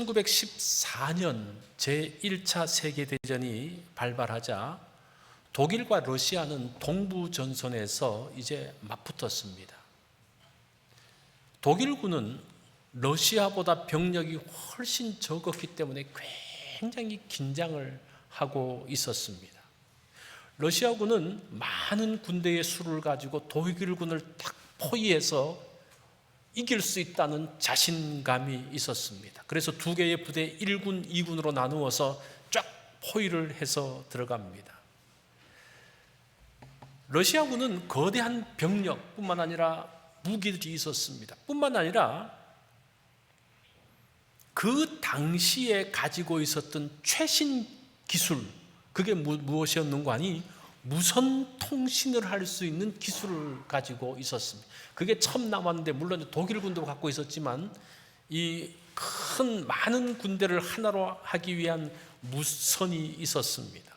1914년 제1차 세계대전이 발발하자 독일과 러시아는 동부전선에서 이제 맞붙었습니다. 독일군은 러시아보다 병력이 훨씬 적었기 때문에 굉장히 긴장을 하고 있었습니다. 러시아군은 많은 군대의 수를 가지고 독일군을 딱 포위해서 이길 수 있다는 자신감이 있었습니다. 그래서 두 개의 부대 1군, 2군으로 나누어서 쫙 포위를 해서 들어갑니다. 러시아군은 거대한 병력뿐만 아니라 무기들이 있었습니다. 뿐만 아니라 그 당시에 가지고 있었던 최신 기술, 그게 무엇이었는가 하니 무선 통신을 할 수 있는 기술을 가지고 있었습니다. 그게 처음 나왔는데 물론 독일군도 갖고 있었지만 이 큰 많은 군대를 하나로 하기 위한 무선이 있었습니다.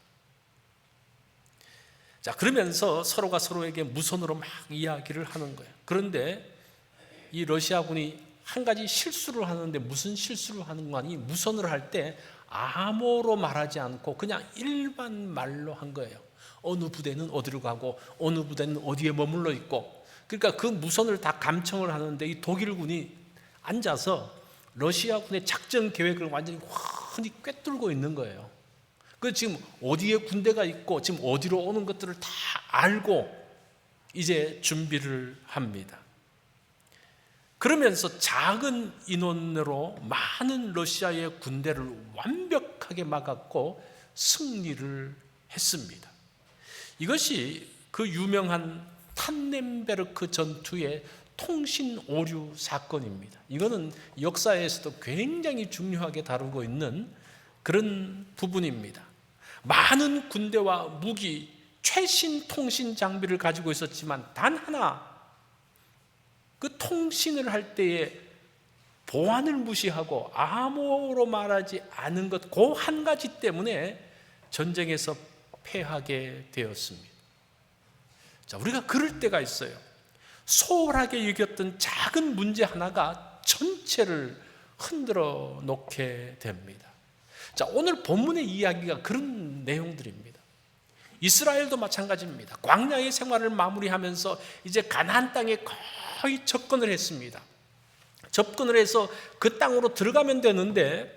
자, 그러면서 서로가 서로에게 무선으로 막 이야기를 하는 거예요. 그런데 이 러시아군이 한 가지 실수를 하는데 무슨 실수를 하는 거 아니? 무선을 할 때 암호로 말하지 않고 그냥 일반 말로 한 거예요. 어느 부대는 어디로 가고 어느 부대는 어디에 머물러 있고, 그러니까 그 무선을 다 감청을 하는데 이 독일군이 앉아서 러시아군의 작전 계획을 완전히 훤히 꿰뚫고 있는 거예요. 그 지금 어디에 군대가 있고 지금 어디로 오는 것들을 다 알고 이제 준비를 합니다. 그러면서 작은 인원으로 많은 러시아의 군대를 완벽하게 막았고 승리를 했습니다. 이것이 그 유명한 탄넨베르크 전투의 통신 오류 사건입니다. 이거는 역사에서도 굉장히 중요하게 다루고 있는 그런 부분입니다. 많은 군대와 무기, 최신 통신 장비를 가지고 있었지만 단 하나, 그 통신을 할 때에 보안을 무시하고 암호로 말하지 않은 것, 그 한 가지 때문에 전쟁에서 패하게 되었습니다. 자, 우리가 그럴 때가 있어요. 소홀하게 여겼던 작은 문제 하나가 전체를 흔들어 놓게 됩니다. 자, 오늘 본문의 이야기가 그런 내용들입니다. 이스라엘도 마찬가지입니다. 광야의 생활을 마무리하면서 이제 가나안 땅에 거의 접근을 했습니다. 접근을 해서 그 땅으로 들어가면 되는데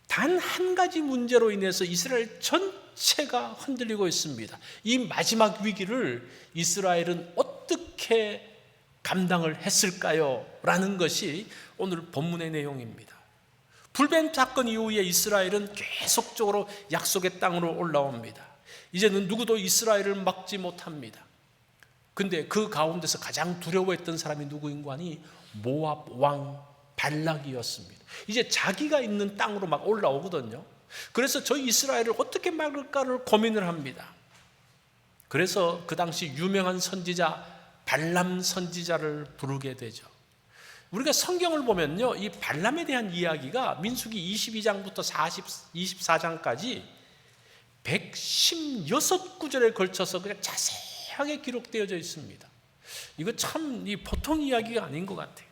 단 한 가지 문제로 인해서 이스라엘 전체가 흔들리고 있습니다. 이 마지막 위기를 이스라엘은 어떻게 감당을 했을까요? 라는 것이 오늘 본문의 내용입니다. 불뱀 사건 이후에 이스라엘은 계속적으로 약속의 땅으로 올라옵니다. 이제는 누구도 이스라엘을 막지 못합니다. 근데 그 가운데서 가장 두려워했던 사람이 누구인가 하니 모압 왕 발락이었습니다. 이제 자기가 있는 땅으로 막 올라오거든요. 그래서 저희 이스라엘을 어떻게 막을까를 고민을 합니다. 그래서 그 당시 유명한 선지자 발람 선지자를 부르게 되죠. 우리가 성경을 보면요, 이 발람에 대한 이야기가 민수기 22장부터 24장까지 116구절에 걸쳐서 그냥 자세하게 기록되어져 있습니다. 이거 참 보통 이야기가 아닌 것 같아요.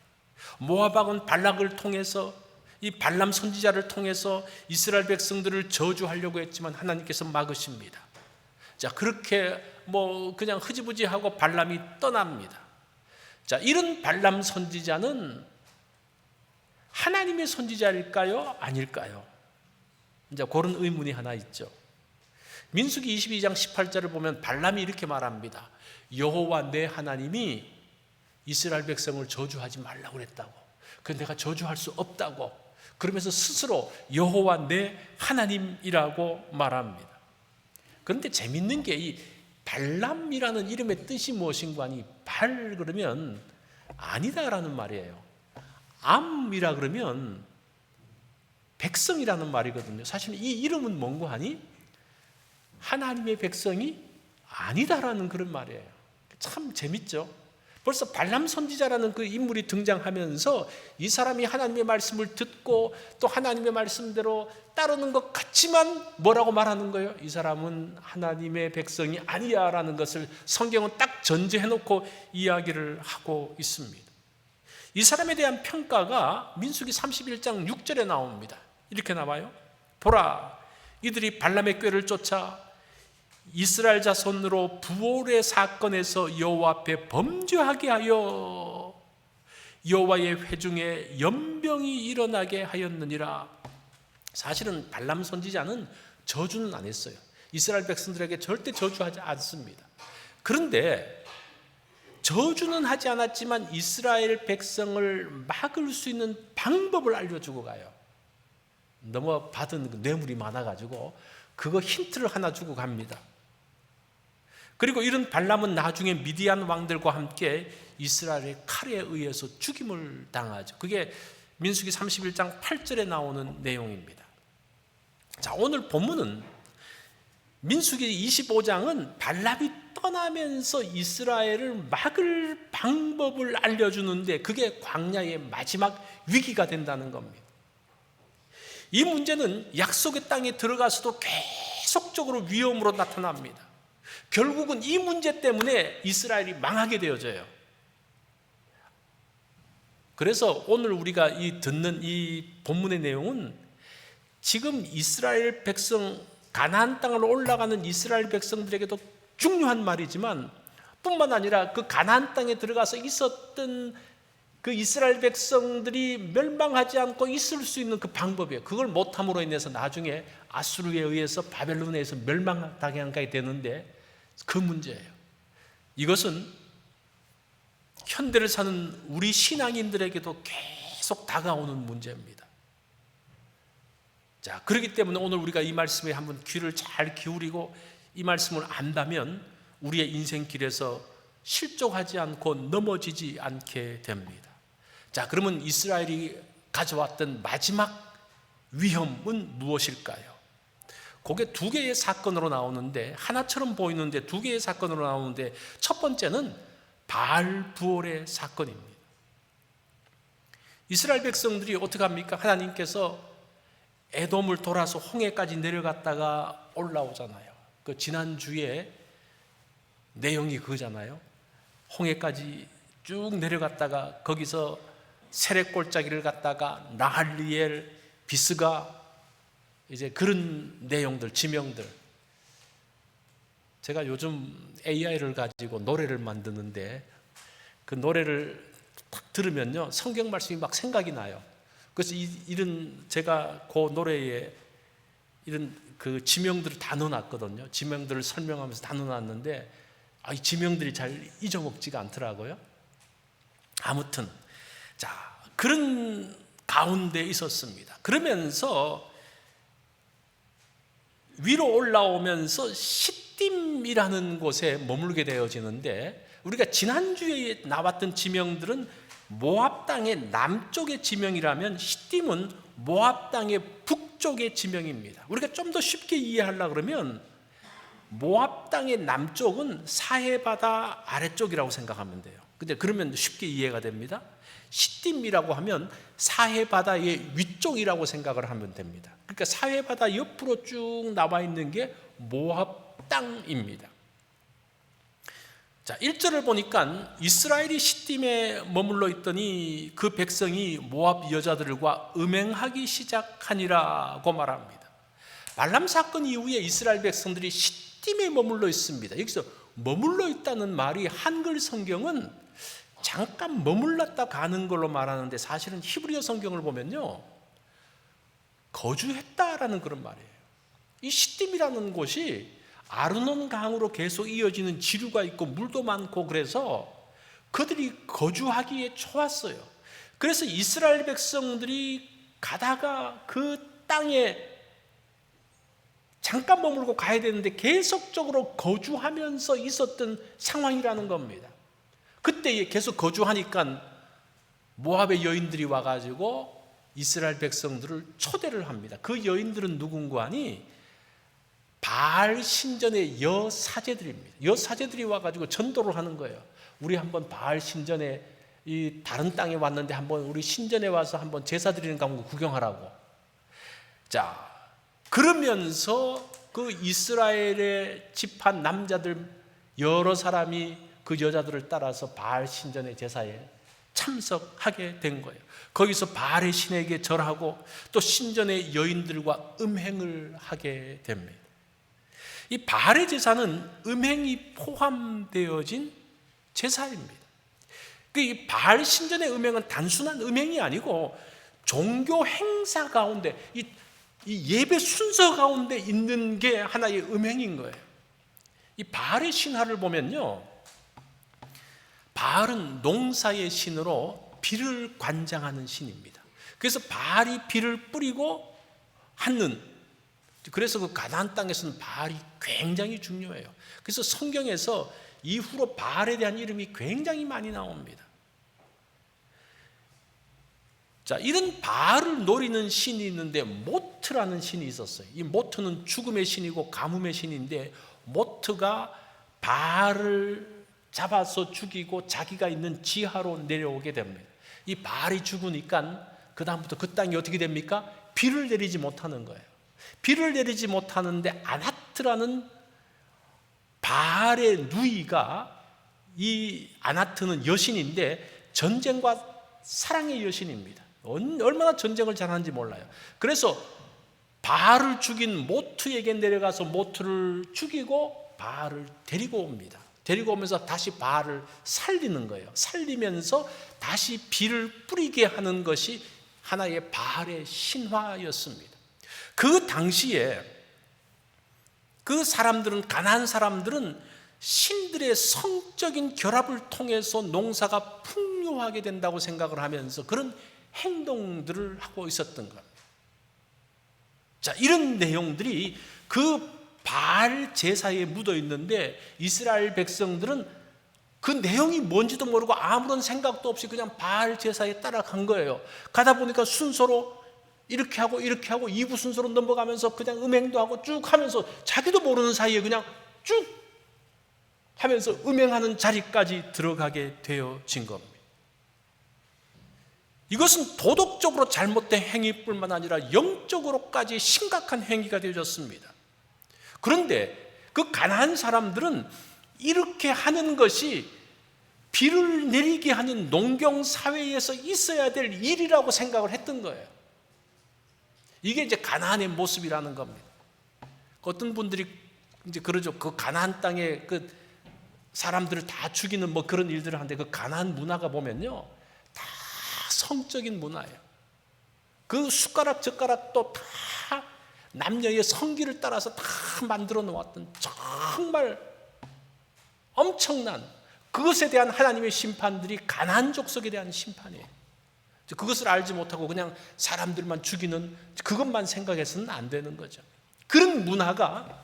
모압 왕은 발락을 통해서, 이 발람 선지자를 통해서 이스라엘 백성들을 저주하려고 했지만 하나님께서 막으십니다. 자, 그렇게 그냥 흐지부지하고 발람이 떠납니다. 자, 이런 발람 선지자는 하나님의 선지자일까요? 아닐까요? 이제 그런 의문이 하나 있죠. 민수기 22장 18절을 보면 발람이 이렇게 말합니다. 여호와 내 하나님이 이스라엘 백성을 저주하지 말라고 그랬다고. 그래서 내가 저주할 수 없다고. 그러면서 스스로 여호와 내 하나님이라고 말합니다. 그런데 재밌는 게 이 발람이라는 이름의 뜻이 무엇인가 하니 발 그러면 아니다라는 말이에요. 암이라 그러면 백성이라는 말이거든요. 사실 이 이름은 뭔가 하니 하나님의 백성이 아니다라는 그런 말이에요. 참 재밌죠. 벌써 발람 선지자라는 그 인물이 등장하면서 이 사람이 하나님의 말씀을 듣고 또 하나님의 말씀대로 따르는 것 같지만 뭐라고 말하는 거예요? 이 사람은 하나님의 백성이 아니야 라는 것을 성경은 딱 전제해놓고 이야기를 하고 있습니다. 이 사람에 대한 평가가 민수기 31장 6절에 나옵니다. 이렇게 나와요. 보라, 이들이 발람의 꾀를 쫓아 이스라엘 자손으로 부올의 사건에서 여호와 앞에 범죄하게 하여 여호와의 회중에 연병이 일어나게 하였느니라. 사실은 발람 선지자는 저주는 안 했어요. 이스라엘 백성들에게 절대 저주하지 않습니다. 그런데 저주는 하지 않았지만 이스라엘 백성을 막을 수 있는 방법을 알려주고 가요. 너무 받은 뇌물이 많아가지고 그거 힌트를 하나 주고 갑니다. 그리고 이런 발람은 나중에 미디안 왕들과 함께 이스라엘의 칼에 의해서 죽임을 당하죠. 그게 민수기 31장 8절에 나오는 내용입니다. 자, 오늘 본문은 민수기 25장은 발람이 떠나면서 이스라엘을 막을 방법을 알려주는데 그게 광야의 마지막 위기가 된다는 겁니다. 이 문제는 약속의 땅에 들어가서도 계속적으로 위험으로 나타납니다. 결국은 이 문제 때문에 이스라엘이 망하게 되어져요. 그래서 오늘 우리가 듣는 이 본문의 내용은 지금 이스라엘 백성, 가나안 땅으로 올라가는 이스라엘 백성들에게도 중요한 말이지만 뿐만 아니라 그 가나안 땅에 들어가서 있었던 그 이스라엘 백성들이 멸망하지 않고 있을 수 있는 그 방법이에요. 그걸 못함으로 인해서 나중에 아수르에 의해서 바벨론에 의해서 멸망당하게 되는데 그 문제예요. 이것은 현대를 사는 우리 신앙인들에게도 계속 다가오는 문제입니다. 자, 그렇기 때문에 오늘 우리가 이 말씀에 한번 귀를 잘 기울이고 이 말씀을 안다면 우리의 인생길에서 실족하지 않고 넘어지지 않게 됩니다. 자, 그러면 이스라엘이 가져왔던 마지막 위험은 무엇일까요? 그게 두 개의 사건으로 나오는데, 하나처럼 보이는데 두 개의 사건으로 나오는데, 첫 번째는 바알 부올의 사건입니다. 이스라엘 백성들이 어떻게 합니까? 하나님께서 에돔을 돌아서 홍해까지 내려갔다가 올라오잖아요. 그 지난주에 내용이 그거잖아요. 홍해까지 쭉 내려갔다가 거기서 세렛골짜기를 갔다가 나할리엘, 비스가, 이제 그런 내용들, 지명들. 제가 요즘 AI를 가지고 노래를 만드는데 그 노래를 딱 들으면요 성경 말씀이 막 생각이 나요. 그래서 이런 제가 그 노래에 이런 그 지명들을 다 넣어놨거든요. 지명들을 설명하면서 다 넣어놨는데 이 지명들이 잘 잊어먹지가 않더라고요. 아무튼 자, 그런 가운데 있었습니다. 그러면서 위로 올라오면서 시딤이라는 곳에 머물게 되어지는데, 우리가 지난주에 나왔던 지명들은 모압 땅의 남쪽의 지명이라면 시딤은 모압 땅의 북쪽의 지명입니다. 우리가 좀 더 쉽게 이해하려고 그러면 모압 땅의 남쪽은 사해바다 아래쪽이라고 생각하면 돼요. 근데 그러면 쉽게 이해가 됩니다. 시딤이라고 하면 사해바다의 위쪽이라고 생각을 하면 됩니다. 그러니까 사해바다 옆으로 쭉 나와 있는 게 모압 땅입니다. 자, 1절을 보니까 이스라엘이 시딤에 머물러 있더니 그 백성이 모압 여자들과 음행하기 시작하니라고 말합니다. 발람 사건 이후에 이스라엘 백성들이 시딤에 머물러 있습니다. 여기서 머물러 있다는 말이 한글 성경은 잠깐 머물렀다 가는 걸로 말하는데 사실은 히브리어 성경을 보면요 거주했다라는 그런 말이에요. 이 시딤이라는 곳이 아르논 강으로 계속 이어지는 지류가 있고 물도 많고 그래서 그들이 거주하기에 좋았어요. 그래서 이스라엘 백성들이 가다가 그 땅에 잠깐 머물고 가야 되는데 계속적으로 거주하면서 있었던 상황이라는 겁니다. 그때 계속 거주하니까 모압의 여인들이 와가지고 이스라엘 백성들을 초대를 합니다. 그 여인들은 누군가 하니 바알 신전의 여사제들입니다. 여사제들이 와가지고 전도를 하는 거예요. 우리 한번 바알 신전에 이 다른 땅에 왔는데 한번 우리 신전에 와서 한번 제사 드리는 거 한번 구경하라고. 자, 그러면서 그 이스라엘의 집한 남자들 여러 사람이 그 여자들을 따라서 바알 신전의 제사에 참석하게 된 거예요. 거기서 바알의 신에게 절하고 또 신전의 여인들과 음행을 하게 됩니다. 이 바알의 제사는 음행이 포함되어진 제사입니다. 이 바알 신전의 음행은 단순한 음행이 아니고 종교 행사 가운데, 이 예배 순서 가운데 있는 게 하나의 음행인 거예요. 이 바알의 신화를 보면요, 바알은 농사의 신으로 비를 관장하는 신입니다. 그래서 바알이 비를 뿌리고 하는, 그래서 그 가나안 땅에서는 바알이 굉장히 중요해요. 그래서 성경에서 이후로 바알에 대한 이름이 굉장히 많이 나옵니다. 자, 이런 바알을 노리는 신이 있는데 모트라는 신이 있었어요. 이 모트는 죽음의 신이고 가뭄의 신인데, 모트가 바알을 잡아서 죽이고 자기가 있는 지하로 내려오게 됩니다. 이 바알이 죽으니까 그 다음부터 그 땅이 어떻게 됩니까? 비를 내리지 못하는 거예요. 비를 내리지 못하는데 아나트라는 바알의 누이가, 이 아나트는 여신인데 전쟁과 사랑의 여신입니다. 얼마나 전쟁을 잘하는지 몰라요. 그래서 바알을 죽인 모트에게 내려가서 모트를 죽이고 바알을 데리고 옵니다. 데리고 오면서 다시 바알을 살리는 거예요. 살리면서 다시 비를 뿌리게 하는 것이 하나의 바알의 신화였습니다. 그 당시에 그 사람들은, 가나안 사람들은 신들의 성적인 결합을 통해서 농사가 풍요하게 된다고 생각을 하면서 그런 행동들을 하고 있었던 겁니다. 자, 이런 내용들이 그 바알 제사에 묻어 있는데 이스라엘 백성들은 그 내용이 뭔지도 모르고 아무런 생각도 없이 그냥 바알 제사에 따라간 거예요. 가다 보니까 순서로 이렇게 하고 2부 순서로 넘어가면서 그냥 음행도 하고 쭉 하면서 자기도 모르는 사이에 그냥 쭉 하면서 음행하는 자리까지 들어가게 되어진 겁니다. 이것은 도덕적으로 잘못된 행위뿐만 아니라 영적으로까지 심각한 행위가 되어졌습니다. 그런데 그 가나안 사람들은 이렇게 하는 것이 비를 내리게 하는 농경 사회에서 있어야 될 일이라고 생각을 했던 거예요. 이게 이제 가나안의 모습이라는 겁니다. 어떤 분들이 이제 그러죠. 그 가나안 땅에 그 사람들을 다 죽이는 뭐 그런 일들을 하는데, 그 가나안 문화가 보면요, 다 성적인 문화예요. 그 숟가락 젓가락도 다 남녀의 성기를 따라서 다 만들어 놓았던 정말 엄청난, 그것에 대한 하나님의 심판들이 가나안 족속에 대한 심판이에요. 그것을 알지 못하고 그냥 사람들만 죽이는 그것만 생각해서는 안 되는 거죠. 그런 문화가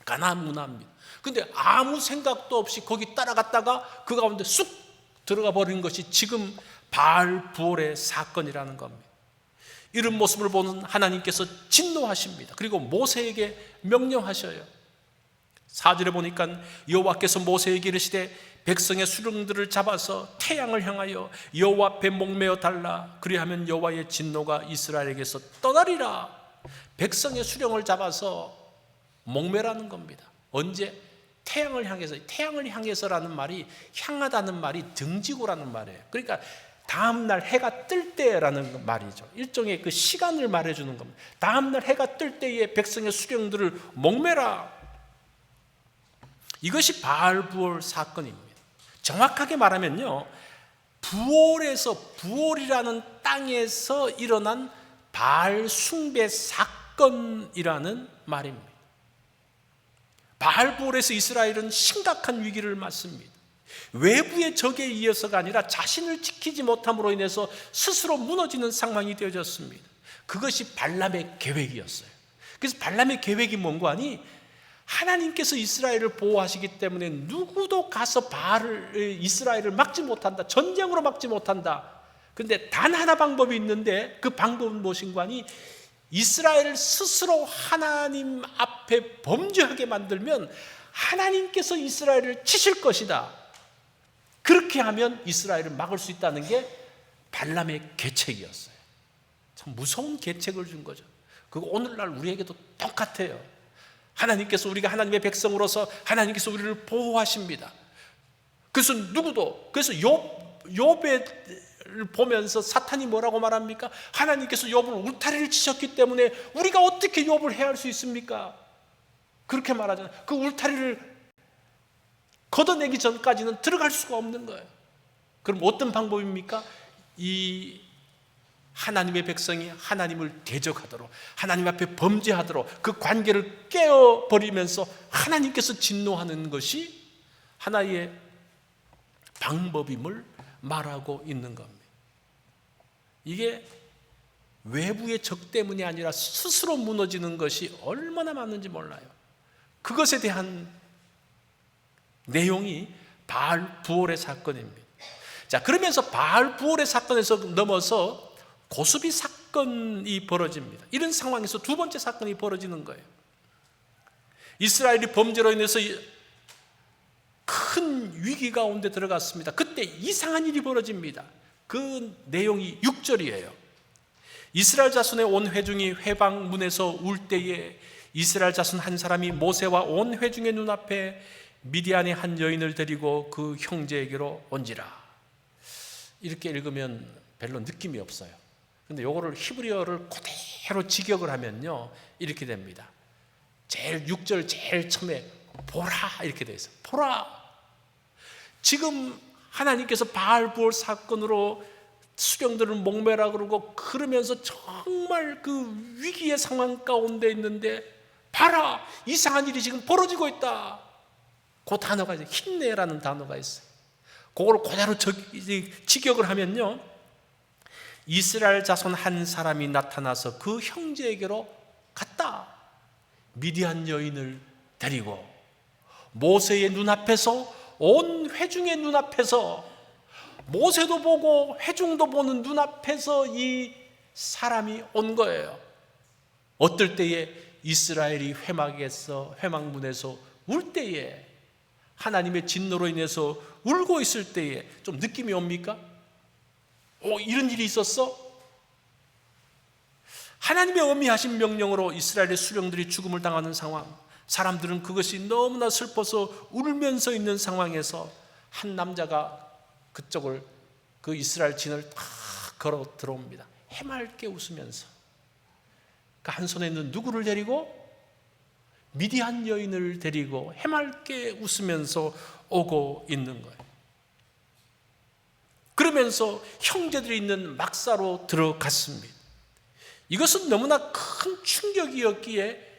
가나안 문화입니다. 근데 아무 생각도 없이 거기 따라갔다가 그 가운데 쑥 들어가 버린 것이 지금 바알 부올의 사건이라는 겁니다. 이런 모습을 보는 하나님께서 진노하십니다. 그리고 모세에게 명령하셔요. 4절에 보니까 여호와께서 모세에게 이르시되 백성의 수령들을 잡아서 태양을 향하여 여호와 앞에 목매어 달라. 그리하면 여호와의 진노가 이스라엘에게서 떠나리라. 백성의 수령을 잡아서 목매라는 겁니다. 언제? 태양을 향해서. 태양을 향해서라는 말이, 향하다는 말이 등지고라는 말이에요. 그러니까 다음 날 해가 뜰 때라는 말이죠. 일종의 그 시간을 말해주는 겁니다. 다음 날 해가 뜰 때에 백성의 수령들을 목매라. 이것이 바알 부올 사건입니다. 정확하게 말하면요, 부올에서, 부올이라는 땅에서 일어난 바알 숭배 사건이라는 말입니다. 바알 부올에서 이스라엘은 심각한 위기를 맞습니다. 외부의 적에 의해서가 아니라 자신을 지키지 못함으로 인해서 스스로 무너지는 상황이 되어졌습니다. 그것이 발람의 계획이었어요. 그래서 발람의 계획이 뭔가 하니, 하나님께서 이스라엘을 보호하시기 때문에 누구도 가서 이스라엘을 막지 못한다. 전쟁으로 막지 못한다. 그런데 단 하나 방법이 있는데, 그 방법은 무엇인가 하니, 이스라엘을 스스로 하나님 앞에 범죄하게 만들면 하나님께서 이스라엘을 치실 것이다. 그렇게 하면 이스라엘을 막을 수 있다는 게 발람의 계책이었어요. 참 무서운 계책을 준 거죠. 그거 오늘날 우리에게도 똑같아요. 하나님께서, 우리가 하나님의 백성으로서 하나님께서 우리를 보호하십니다. 그래서 누구도, 그래서 욥을 보면서 사탄이 뭐라고 말합니까? 하나님께서 욥을 울타리를 치셨기 때문에 우리가 어떻게 욥을 해할 수 있습니까? 그렇게 말하잖아요. 그 울타리를 걷어내기 전까지는 들어갈 수가 없는 거예요. 그럼 어떤 방법입니까? 이 하나님의 백성이 하나님을 대적하도록, 하나님 앞에 범죄하도록 그 관계를 깨어버리면서 하나님께서 진노하는 것이 하나의 방법임을 말하고 있는 겁니다. 이게 외부의 적 때문이 아니라 스스로 무너지는 것이 얼마나 많은지 몰라요. 그것에 대한 내용이 바알 부올의 사건입니다. 자, 그러면서 바알 부올의 사건에서 넘어서 고수비 사건이 벌어집니다. 이런 상황에서 두 번째 사건이 벌어지는 거예요. 이스라엘이 범죄로 인해서 큰 위기 가운데 들어갔습니다. 그때 이상한 일이 벌어집니다. 그 내용이 6절이에요. 이스라엘 자손의 온 회중이 회방문에서 울 때에 이스라엘 자손 한 사람이 모세와 온 회중의 눈앞에 미디안의 한 여인을 데리고 그 형제에게로 온지라. 이렇게 읽으면 별로 느낌이 없어요. 근데 요거를 히브리어를 그대로 직역을 하면요 이렇게 됩니다. 제일 6절 제일 처음에 보라 이렇게 되어 있어요. 보라. 지금 하나님께서 바알 부올 사건으로 수령들을 목매라 그러고 그러면서 정말 그 위기의 상황 가운데 있는데 봐라, 이상한 일이 지금 벌어지고 있다. 그 단어가 이제 힘내라는 단어가 있어요. 그걸 그대로 직역을 하면요, 이스라엘 자손 한 사람이 나타나서 그 형제에게로 갔다. 미디안 여인을 데리고 모세의 눈앞에서, 온 회중의 눈앞에서, 모세도 보고 회중도 보는 눈앞에서 이 사람이 온 거예요. 어떨 때에 이스라엘이 회막문에서 울 때에, 하나님의 진노로 인해서 울고 있을 때에 좀 느낌이 옵니까? 이런 일이 있었어? 하나님의 엄미하신 명령으로 이스라엘의 수령들이 죽음을 당하는 상황, 사람들은 그것이 너무나 슬퍼서 울면서 있는 상황에서 한 남자가 그쪽을, 그 이스라엘 진을 다 걸어 들어옵니다. 해맑게 웃으면서. 그 한 손에 있는 누구를 데리고? 미디안 여인을 데리고 해맑게 웃으면서 오고 있는 거예요. 그러면서 형제들이 있는 막사로 들어갔습니다. 이것은 너무나 큰 충격이었기에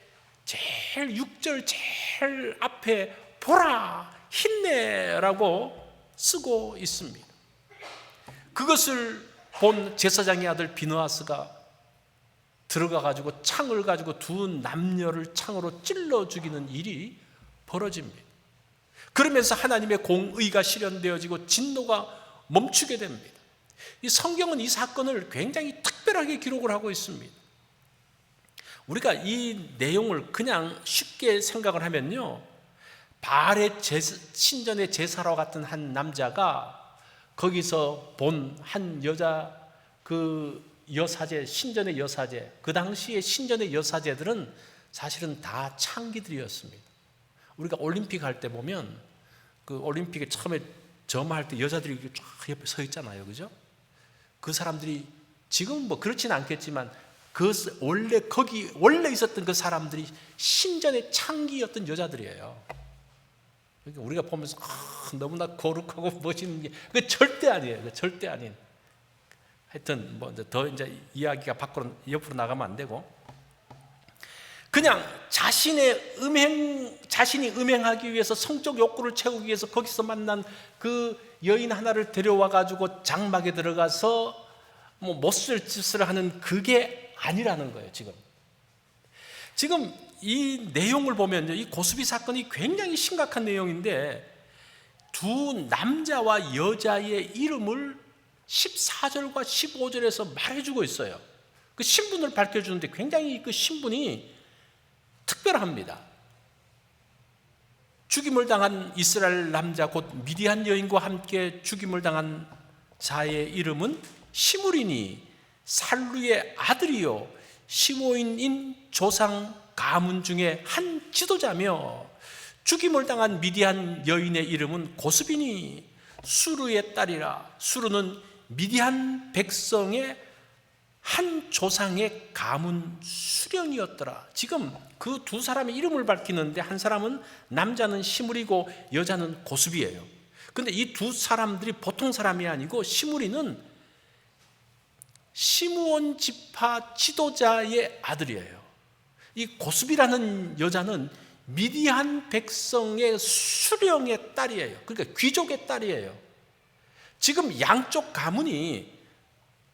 제일 6절 제일 앞에 보라, 힘내라고 쓰고 있습니다. 그것을 본 제사장의 아들 비느하스가 들어가 가지고 창을 가지고 두 남녀를 창으로 찔러 죽이는 일이 벌어집니다. 그러면서 하나님의 공의가 실현되어지고 진노가 멈추게 됩니다. 이 성경은 이 사건을 굉장히 특별하게 기록을 하고 있습니다. 우리가 이 내용을 그냥 쉽게 생각을 하면요, 바알의 신전의 제사로 같은 한 남자가 거기서 본 한 여자, 그 여사제, 신전의 여사제, 그 당시에 신전의 여사제들은 사실은 다 창기들이었습니다. 우리가 올림픽 할 때 보면 그 올림픽에 처음에 점화할 때 여자들이 쫙 옆에 서 있잖아요, 그죠? 그 사람들이 지금은 뭐 그렇지는 않겠지만 원래 있었던 그 사람들이 신전의 창기였던 여자들이에요. 그러니까 우리가 보면서 너무나 거룩하고 멋있는 게, 그게 절대 아니에요. 그게 절대 아닌. 하여튼 뭐 더 이제 이야기가 옆으로 나가면 안 되고, 그냥 자신이 음행하기 위해서, 성적 욕구를 채우기 위해서 거기서 만난 그 여인 하나를 데려와 가지고 장막에 들어가서 뭐 못쓸 짓을 하는, 그게 아니라는 거예요. 지금 이 내용을 보면요, 이 고수비 사건이 굉장히 심각한 내용인데 두 남자와 여자의 이름을 14절과 15절에서 말해주고 있어요. 그 신분을 밝혀주는데 굉장히 그 신분이 특별합니다. 죽임을 당한 이스라엘 남자, 곧 미디안 여인과 함께 죽임을 당한 자의 이름은 시므리니, 살루의 아들이요 시므인인 조상 가문 중에 한 지도자며, 죽임을 당한 미디안 여인의 이름은 고스비니, 수르의 딸이라. 수르는 미디안 백성의 한 조상의 가문 수령이었더라. 지금 그 두 사람의 이름을 밝히는데 한 사람은 남자는 시므리고 여자는 고수비예요. 근데 이 두 사람들이 보통 사람이 아니고 시므리는 시므온 지파 지도자의 아들이에요. 이 고수비라는 여자는 미디안 백성의 수령의 딸이에요. 그러니까 귀족의 딸이에요. 지금 양쪽 가문이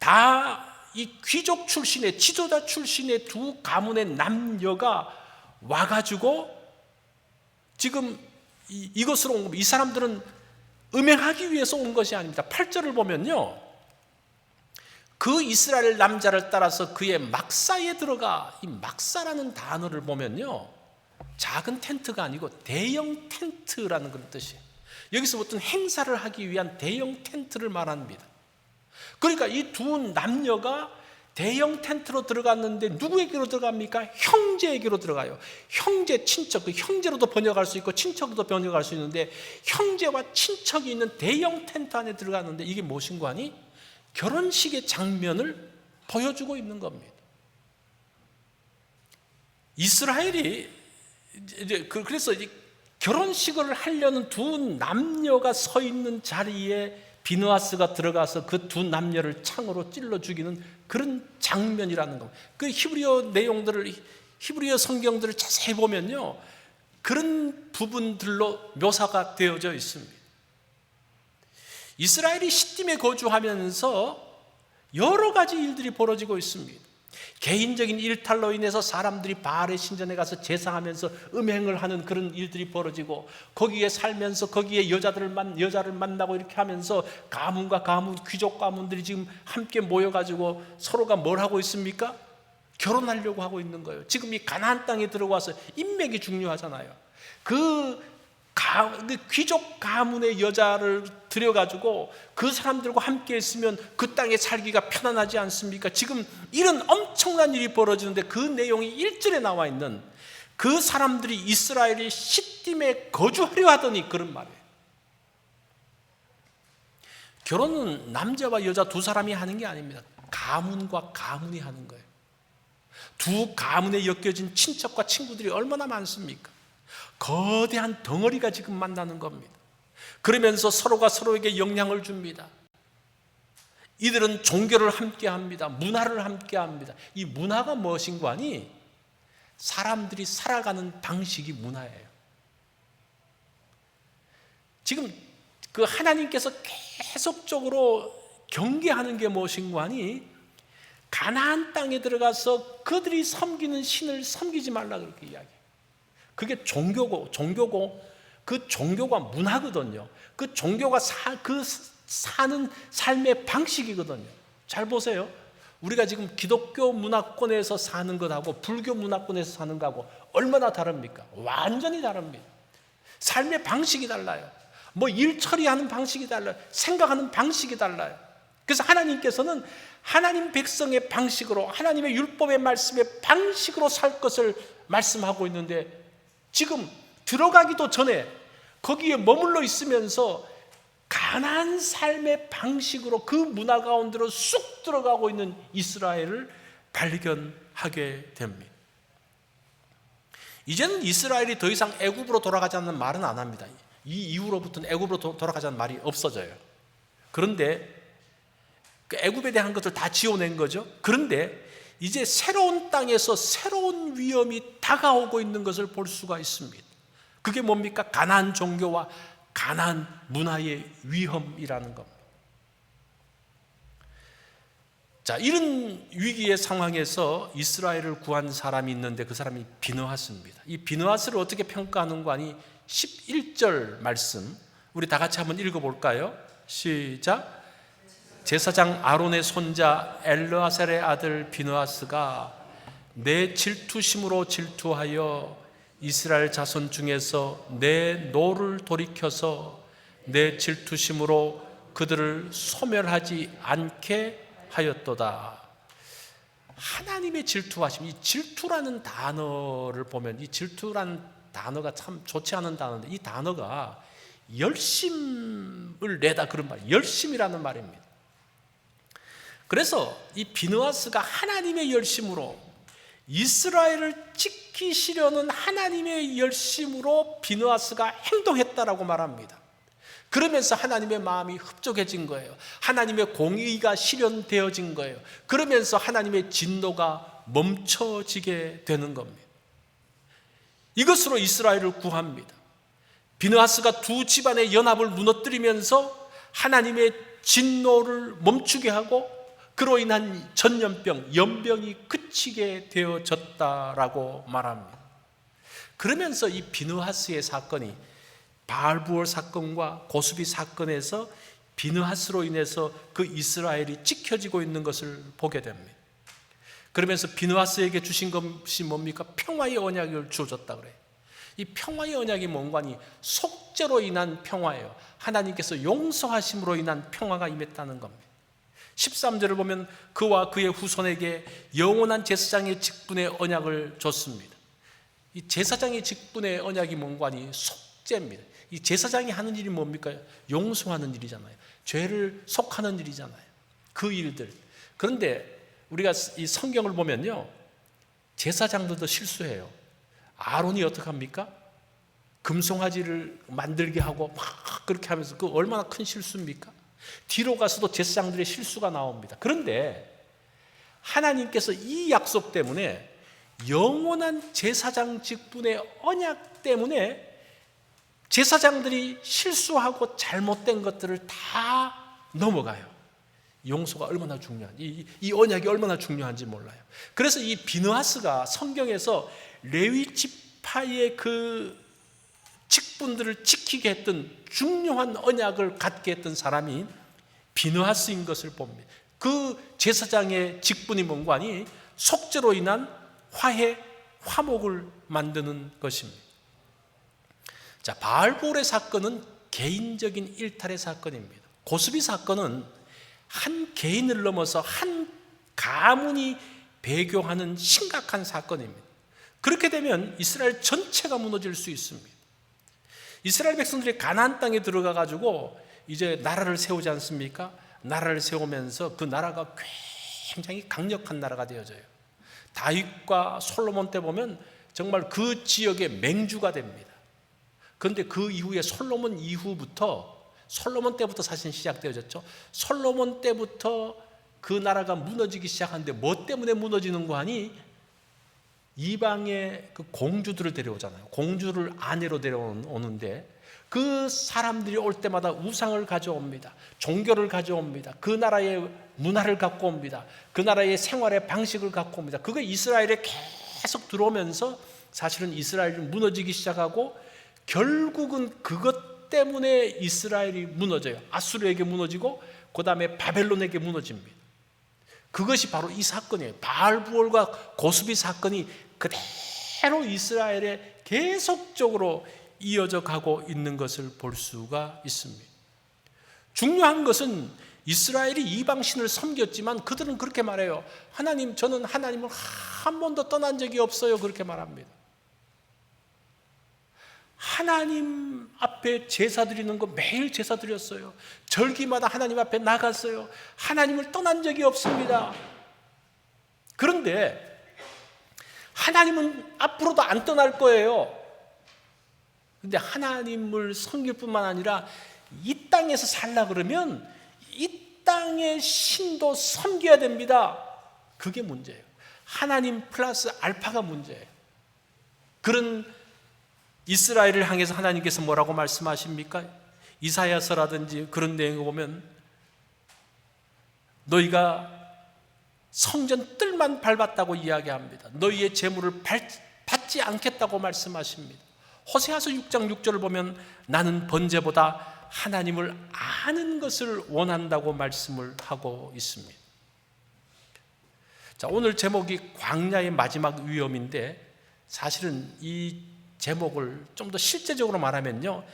다 이 귀족 출신의 지도자 출신의 두 가문의 남녀가 와가지고 지금 이것으로 온 겁니다. 이 사람들은 음행하기 위해서 온 것이 아닙니다. 8절을 보면요, 그 이스라엘 남자를 따라서 그의 막사에 들어가. 이 막사라는 단어를 보면요, 작은 텐트가 아니고 대형 텐트라는 그런 뜻이에요. 여기서 어떤 행사를 하기 위한 대형 텐트를 말합니다. 그러니까 이 두 남녀가 대형 텐트로 들어갔는데 누구에게로 들어갑니까? 형제에게로 들어가요. 형제, 친척, 그 형제로도 번역할 수 있고 친척으로도 번역할 수 있는데 형제와 친척이 있는 대형 텐트 안에 들어갔는데 이게 무엇인고 하니 결혼식의 장면을 보여주고 있는 겁니다. 이스라엘이 그래서 결혼식을 하려는 두 남녀가 서 있는 자리에 비느하스가 들어가서 그 두 남녀를 창으로 찔러 죽이는 그런 장면이라는 겁니다. 그 히브리어 내용들을, 히브리어 성경들을 자세히 보면요, 그런 부분들로 묘사가 되어져 있습니다. 이스라엘이 시딤에 거주하면서 여러 가지 일들이 벌어지고 있습니다. 개인적인 일탈로 인해서 사람들이 바알의 신전에 가서 제사하면서 음행을 하는 그런 일들이 벌어지고, 거기에 살면서 거기에 여자를 만나고 이렇게 하면서 가문과 가문, 귀족 가문들이 지금 함께 모여가지고 서로가 뭘 하고 있습니까? 결혼하려고 하고 있는 거예요. 지금 이 가나안 땅에 들어와서 인맥이 중요하잖아요. 그 귀족 가문의 여자를 들여가지고 그 사람들과 함께 있으면 그 땅에 살기가 편안하지 않습니까? 지금 이런 엄청난 일이 벌어지는데 그 내용이 1절에 나와 있는, 그 사람들이 이스라엘이 시딤에 거주하려 하더니 그런 말이에요. 결혼은 남자와 여자 두 사람이 하는 게 아닙니다. 가문과 가문이 하는 거예요. 두 가문에 엮여진 친척과 친구들이 얼마나 많습니까? 거대한 덩어리가 지금 만나는 겁니다. 그러면서 서로가 서로에게 영향을 줍니다. 이들은 종교를 함께 합니다. 문화를 함께 합니다. 이 문화가 무엇인고 하니 사람들이 살아가는 방식이 문화예요. 지금 그 하나님께서 계속적으로 경계하는 게 무엇인고 하니 가나안 땅에 들어가서 그들이 섬기는 신을 섬기지 말라 그렇게 이야기해요. 그게 종교고 그 종교가 문화거든요. 그 종교가 사는 삶의 방식이거든요. 잘 보세요. 우리가 지금 기독교 문화권에서 사는 것하고 불교 문화권에서 사는 것하고 얼마나 다릅니까? 완전히 다릅니다. 삶의 방식이 달라요. 뭐 일 처리하는 방식이 달라요. 생각하는 방식이 달라요. 그래서 하나님께서는 하나님 백성의 방식으로, 하나님의 율법의 말씀의 방식으로 살 것을 말씀하고 있는데, 지금 들어가기도 전에 거기에 머물러 있으면서 가나안 삶의 방식으로 그 문화 가운데로 쑥 들어가고 있는 이스라엘을 발견하게 됩니다. 이제는 이스라엘이 더 이상 애굽으로 돌아가자는 말은 안 합니다. 이 이후로부터는 애굽으로 돌아가자는 말이 없어져요. 그런데 그 애굽에 대한 것을 다 지워낸 거죠. 그런데 이제 새로운 땅에서 새로운 위험이 다가오고 있는 것을 볼 수가 있습니다. 그게 뭡니까? 가나안 종교와 가나안 문화의 위험이라는 겁니다. 자, 이런 위기의 상황에서 이스라엘을 구한 사람이 있는데 그 사람이 비느하스입니다. 이 비느하스를 어떻게 평가하는가 하니 11절 말씀 우리 다 같이 한번 읽어볼까요? 시작. 제사장 아론의 손자 엘르아살의 아들 비느하스가 내 질투심으로 질투하여 이스라엘 자손 중에서 내 노를 돌이켜서 내 질투심으로 그들을 소멸하지 않게 하였도다. 하나님의 질투하심, 이 질투라는 단어를 보면 이 질투라는 단어가 참 좋지 않은 단어인데, 이 단어가 열심을 내다, 그런 말, 열심이라는 말입니다. 그래서 이 비느하스가 하나님의 열심으로, 이스라엘을 지키시려는 하나님의 열심으로 비느하스가 행동했다라고 말합니다. 그러면서 하나님의 마음이 흡족해진 거예요. 하나님의 공의가 실현되어진 거예요. 그러면서 하나님의 진노가 멈춰지게 되는 겁니다. 이것으로 이스라엘을 구합니다. 비느하스가 두 집안의 연합을 무너뜨리면서 하나님의 진노를 멈추게 하고, 그로 인한 전염병, 연병이 그치게 되어졌다라고 말합니다. 그러면서 이 비느하스의 사건이 바알부올 사건과 고수비 사건에서 비느하스로 인해서 그 이스라엘이 지켜지고 있는 것을 보게 됩니다. 그러면서 비느하스에게 주신 것이 뭡니까? 평화의 언약을 주어졌다 그래요. 이 평화의 언약이 뭔가니 속죄로 인한 평화예요. 하나님께서 용서하심으로 인한 평화가 임했다는 겁니다. 13절을 보면 그와 그의 후손에게 영원한 제사장의 직분의 언약을 줬습니다. 이 제사장의 직분의 언약이 뭔가니 속죄입니다. 이 제사장이 하는 일이 뭡니까? 용서하는 일이잖아요. 죄를 속하는 일이잖아요. 그 일들. 그런데 우리가 이 성경을 보면요, 제사장들도 실수해요. 아론이 어떻게 합니까? 금송아지를 만들게 하고 막 그렇게 하면서, 그 얼마나 큰 실수입니까? 뒤로 가서도 제사장들의 실수가 나옵니다. 그런데 하나님께서 이 약속 때문에, 영원한 제사장 직분의 언약 때문에 제사장들이 실수하고 잘못된 것들을 다 넘어가요. 용서가 얼마나 중요한지, 이 언약이 얼마나 중요한지 몰라요. 그래서 이 비느하스가 성경에서 레위 지파의 그 직분들을 지키게 했던 중요한 언약을 갖게 했던 사람이 비느하스인 것을 봅니다. 그 제사장의 직분이 뭔가니 속죄로 인한 화해, 화목을 만드는 것입니다. 자, 바알볼의 사건은 개인적인 일탈의 사건입니다. 고수비 사건은 한 개인을 넘어서 한 가문이 배교하는 심각한 사건입니다. 그렇게 되면 이스라엘 전체가 무너질 수 있습니다. 이스라엘 백성들이 가나안 땅에 들어가 가지고 이제 나라를 세우지 않습니까? 나라를 세우면서 그 나라가 굉장히 강력한 나라가 되어져요. 다윗과 솔로몬 때 보면 정말 그 지역의 맹주가 됩니다. 그런데 그 이후에 솔로몬 때부터 사실 시작되어졌죠. 솔로몬 때부터 그 나라가 무너지기 시작하는데, 뭐 때문에 무너지는 거 하니? 이방의 그 공주들을 데려오잖아요. 공주를 아내로 데려오는데, 그 사람들이 올 때마다 우상을 가져옵니다. 종교를 가져옵니다. 그 나라의 문화를 갖고 옵니다. 그 나라의 생활의 방식을 갖고 옵니다. 그게 이스라엘에 계속 들어오면서 사실은 이스라엘이 무너지기 시작하고, 결국은 그것 때문에 이스라엘이 무너져요. 아수르에게 무너지고 그 다음에 바벨론에게 무너집니다. 그것이 바로 이 사건이에요. 바알부올과 고수비 사건이 그대로 이스라엘에 계속적으로 이어져 가고 있는 것을 볼 수가 있습니다. 중요한 것은 이스라엘이 이방신을 섬겼지만 그들은 그렇게 말해요. 하나님, 저는 하나님을 한 번도 떠난 적이 없어요. 그렇게 말합니다. 하나님 앞에 제사 드리는 거 매일 제사 드렸어요. 절기마다 하나님 앞에 나갔어요. 하나님을 떠난 적이 없습니다. 그런데 하나님은 앞으로도 안 떠날 거예요. 그런데 하나님을 섬길 뿐만 아니라 이 땅에서 살라 그러면 이 땅의 신도 섬겨야 됩니다. 그게 문제예요. 하나님 플러스 알파가 문제예요. 그런 이스라엘을 향해서 하나님께서 뭐라고 말씀하십니까? 이사야서라든지 그런 내용을 보면 너희가 성전 뜰만 밟았다고 이야기합니다. 너희의 재물을 받지 않겠다고 말씀하십니다. 호세아서 6장 6절을 보면 나는 번제보다 하나님을 아는 것을 원한다고 말씀을 하고 있습니다. 자, 오늘 제목이 광야의 마지막 위험인데, 사실은 이 제목을 좀 더 실제적으로 말하면요,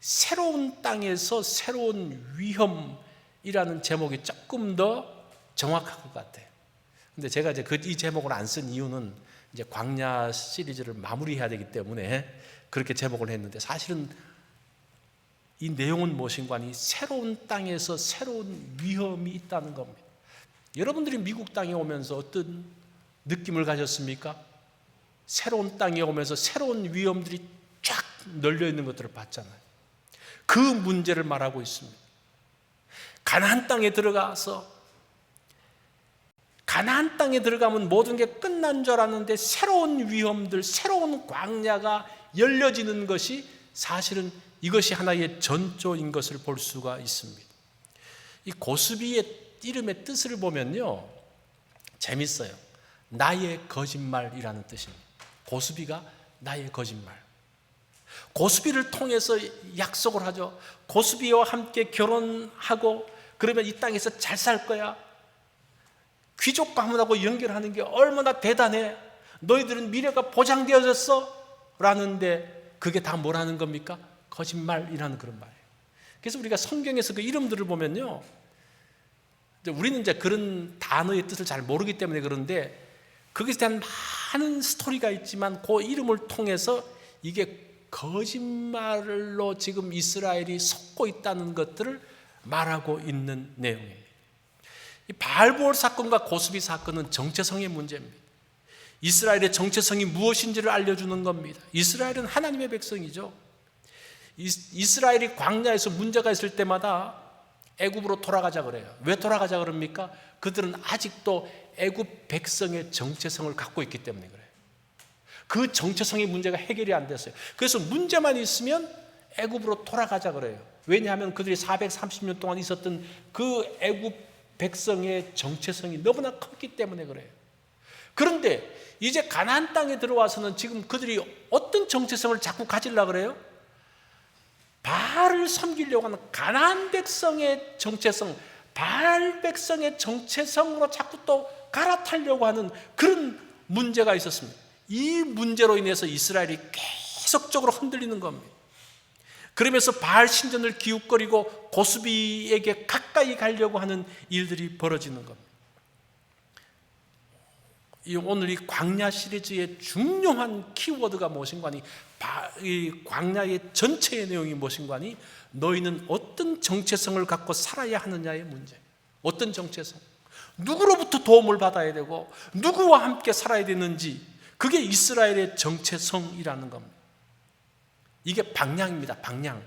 새로운 땅에서 새로운 위험이라는 제목이 조금 더 정확할 것 같아요. 근데 제가 이제 이 제목을 안 쓴 이유는 이제 광야 시리즈를 마무리해야 되기 때문에 그렇게 제목을 했는데, 사실은 이 내용은 무엇인가 하니 새로운 땅에서 새로운 위험이 있다는 겁니다. 여러분들이 미국 땅에 오면서 어떤 느낌을 가졌습니까? 새로운 땅에 오면서 새로운 위험들이 쫙 널려 있는 것들을 봤잖아요. 그 문제를 말하고 있습니다. 가나안 땅에 들어가면 모든 게 끝난 줄 알았는데 새로운 위험들, 새로운 광야가 열려지는 것이 사실은 이것이 하나의 전조인 것을 볼 수가 있습니다. 이 고수비의 이름의 뜻을 보면요, 재밌어요. 나의 거짓말이라는 뜻입니다. 고수비가 나의 거짓말. 고수비를 통해서 약속을 하죠. 고수비와 함께 결혼하고 그러면 이 땅에서 잘 살 거야. 귀족 가문하고 연결하는 게 얼마나 대단해. 너희들은 미래가 보장되어졌어. 라는데 그게 다 뭐라는 겁니까? 거짓말이라는 그런 말이에요. 그래서 우리가 성경에서 그 이름들을 보면요, 우리는 이제 그런 단어의 뜻을 잘 모르기 때문에 그런데 거기에 대한 많은 스토리가 있지만 그 이름을 통해서 이게 거짓말로 지금 이스라엘이 속고 있다는 것들을 말하고 있는 내용입니다. 이 바알보올 사건과 고수비 사건은 정체성의 문제입니다. 이스라엘의 정체성이 무엇인지를 알려주는 겁니다. 이스라엘은 하나님의 백성이죠. 이스라엘이 광야에서 문제가 있을 때마다 애굽으로 돌아가자 그래요. 왜 돌아가자 그럽니까? 그들은 아직도 애굽 백성의 정체성을 갖고 있기 때문에 그래요. 그 정체성의 문제가 해결이 안 됐어요. 그래서 문제만 있으면 애굽으로 돌아가자 그래요. 왜냐하면 그들이 430년 동안 있었던 그 애굽 백성의 정체성이 너무나 컸기 때문에 그래요. 그런데 이제 가나안 땅에 들어와서는 지금 그들이 어떤 정체성을 자꾸 가지려고 그래요? 바알을 섬기려고 하는 가나안 백성의 정체성, 바알 백성의 정체성으로 자꾸 또 갈아타려고 하는 그런 문제가 있었습니다. 이 문제로 인해서 이스라엘이 계속적으로 흔들리는 겁니다. 그러면서 바알 신전을 기웃거리고 고수비에게 가까이 가려고 하는 일들이 벌어지는 겁니다. 오늘 이 광야 시리즈의 중요한 키워드가 무엇인가 하니 이 광야의 전체의 내용이 무엇인가 하니 너희는 어떤 정체성을 갖고 살아야 하느냐의 문제. 어떤 정체성? 누구로부터 도움을 받아야 되고 누구와 함께 살아야 되는지, 그게 이스라엘의 정체성이라는 겁니다. 이게 방향입니다. 방향.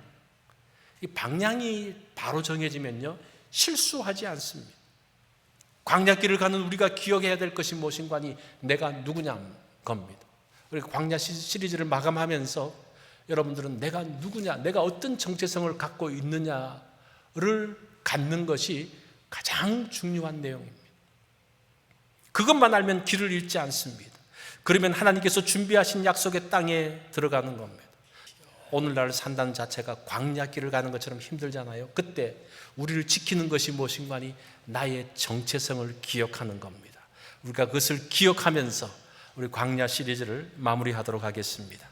이 방향이 바로 정해지면요, 실수하지 않습니다. 광야길을 가는 우리가 기억해야 될 것이 무엇인가 하니 내가 누구냐 겁니다. 우리 광야 시리즈를 마감하면서 여러분들은 내가 누구냐, 내가 어떤 정체성을 갖고 있느냐를 갖는 것이 가장 중요한 내용입니다. 그것만 알면 길을 잃지 않습니다. 그러면 하나님께서 준비하신 약속의 땅에 들어가는 겁니다. 오늘날 산다는 자체가 광야길을 가는 것처럼 힘들잖아요. 그때 우리를 지키는 것이 무엇인가 하니 나의 정체성을 기억하는 겁니다. 우리가 그것을 기억하면서 우리 광야 시리즈를 마무리하도록 하겠습니다.